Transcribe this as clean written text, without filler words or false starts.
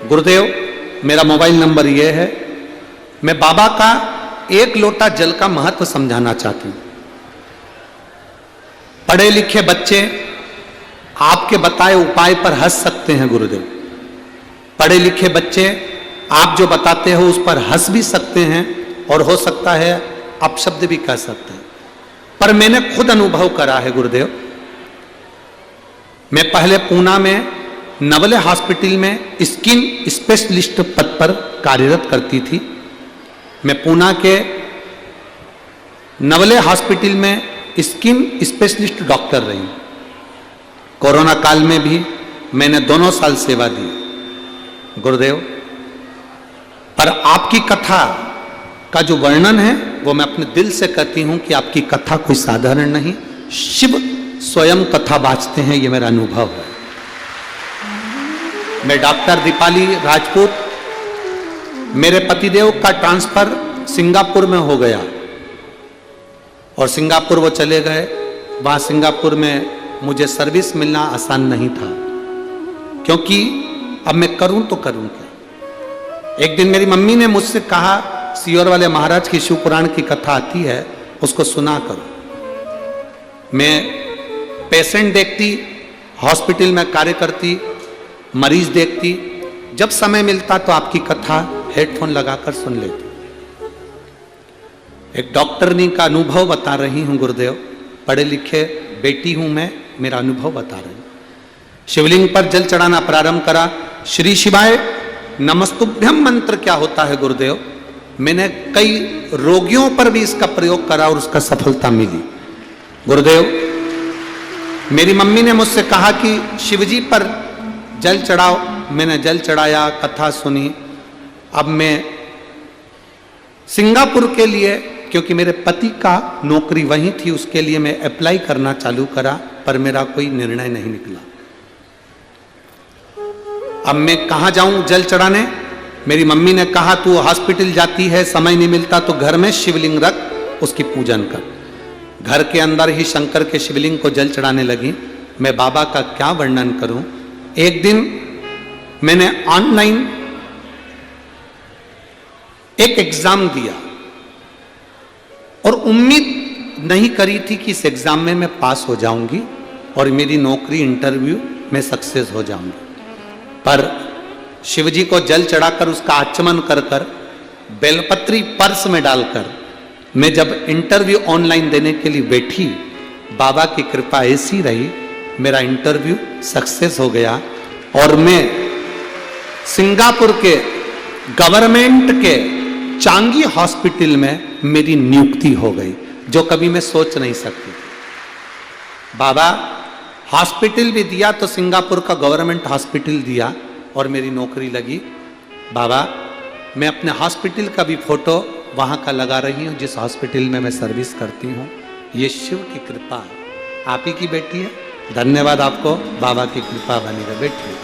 गुरुदेव, मेरा mobile number ये है, मैं बाबा का एक लोटा जल का महत्व समझाना चाहती हूं। पढ़े लिखे बच्चे आपके बताए उपाय पर हंस सकते हैं गुरुदेव। पढ़े लिखे बच्चे आप जो बताते हो उस पर हंस भी सकते हैं और हो सकता है अपशब्द भी कह सकते हैं, पर मैंने खुद अनुभव करा है गुरुदेव। मैं पहले पूना में नवले हॉस्पिटल में स्किन स्पेशलिस्ट पद पर कार्यरत करती थी। मैं पूना के नवले हॉस्पिटल में स्किन स्पेशलिस्ट डॉक्टर रही। कोरोना काल में भी मैंने दोनों साल सेवा दी गुरुदेव। पर आपकी कथा का जो वर्णन है वो मैं अपने दिल से कहती हूं कि आपकी कथा कोई साधारण नहीं, शिव स्वयं कथा बाँचते हैं, ये मेरा अनुभव है। मैं डॉक्टर दीपाली राजपूत, मेरे पतिदेव का ट्रांसफर सिंगापुर में हो गया और सिंगापुर वो चले गए। वहां सिंगापुर में मुझे सर्विस मिलना आसान नहीं था, क्योंकि अब मैं करूं तो करूं क्या। एक दिन मेरी मम्मी ने मुझसे कहा, सियोर वाले महाराज की शिव पुराण की कथा आती है, उसको सुना करो। मैं पेशेंट देखती, हॉस्पिटल में कार्य करती, मरीज देखती, जब समय मिलता तो आपकी कथा हेडफोन लगाकर सुन लेती। एक डॉक्टरनी का अनुभव बता रही हूं गुरुदेव। पढ़े लिखे बेटी हूं मैं, मेरा अनुभव बता रही हूं। शिवलिंग पर जल चढ़ाना प्रारंभ करा। श्री शिवाय नमस्तुभ्यम मंत्र क्या होता है गुरुदेव, मैंने कई रोगियों पर भी इसका प्रयोग करा और उसका सफलता मिली गुरुदेव। मेरी मम्मी ने मुझसे कहा कि शिवजी पर जल चढ़ाओ, मैंने जल चढ़ाया, कथा सुनी। अब मैं सिंगापुर के लिए, क्योंकि मेरे पति का नौकरी वहीं थी, उसके लिए मैं अप्लाई करना चालू करा, पर मेरा कोई निर्णय नहीं निकला। अब मैं कहाँ जाऊं जल चढ़ाने। मेरी मम्मी ने कहा तू हॉस्पिटल जाती है, समय नहीं मिलता तो घर में शिवलिंग रख, उसकी पूजन कर। घर के अंदर ही शंकर के शिवलिंग को जल चढ़ाने लगी। मैं बाबा का क्या वर्णन करूं। एक दिन मैंने ऑनलाइन एक एग्जाम दिया और उम्मीद नहीं करी थी कि इस एग्जाम में मैं पास हो जाऊंगी और मेरी नौकरी इंटरव्यू में सक्सेस हो जाऊंगी। पर शिवजी को जल चढ़ाकर उसका आचमन कर कर बेलपत्री पर्स में डालकर मैं जब इंटरव्यू ऑनलाइन देने के लिए बैठी, बाबा की कृपा ऐसी रही, मेरा इंटरव्यू सक्सेस हो गया और मैं सिंगापुर के गवर्नमेंट के चांगी हॉस्पिटल में मेरी नियुक्ति हो गई, जो कभी मैं सोच नहीं सकती। बाबा हॉस्पिटल भी दिया तो सिंगापुर का गवर्नमेंट हॉस्पिटल दिया और मेरी नौकरी लगी। बाबा, मैं अपने हॉस्पिटल का भी फोटो वहाँ का लगा रही हूँ जिस हॉस्पिटल में मैं सर्विस करती हूँ। ये शिव की कृपा है, आप ही की बेटी है। धन्यवाद आपको, बाबा की कृपा बनी रहे। बैठिए।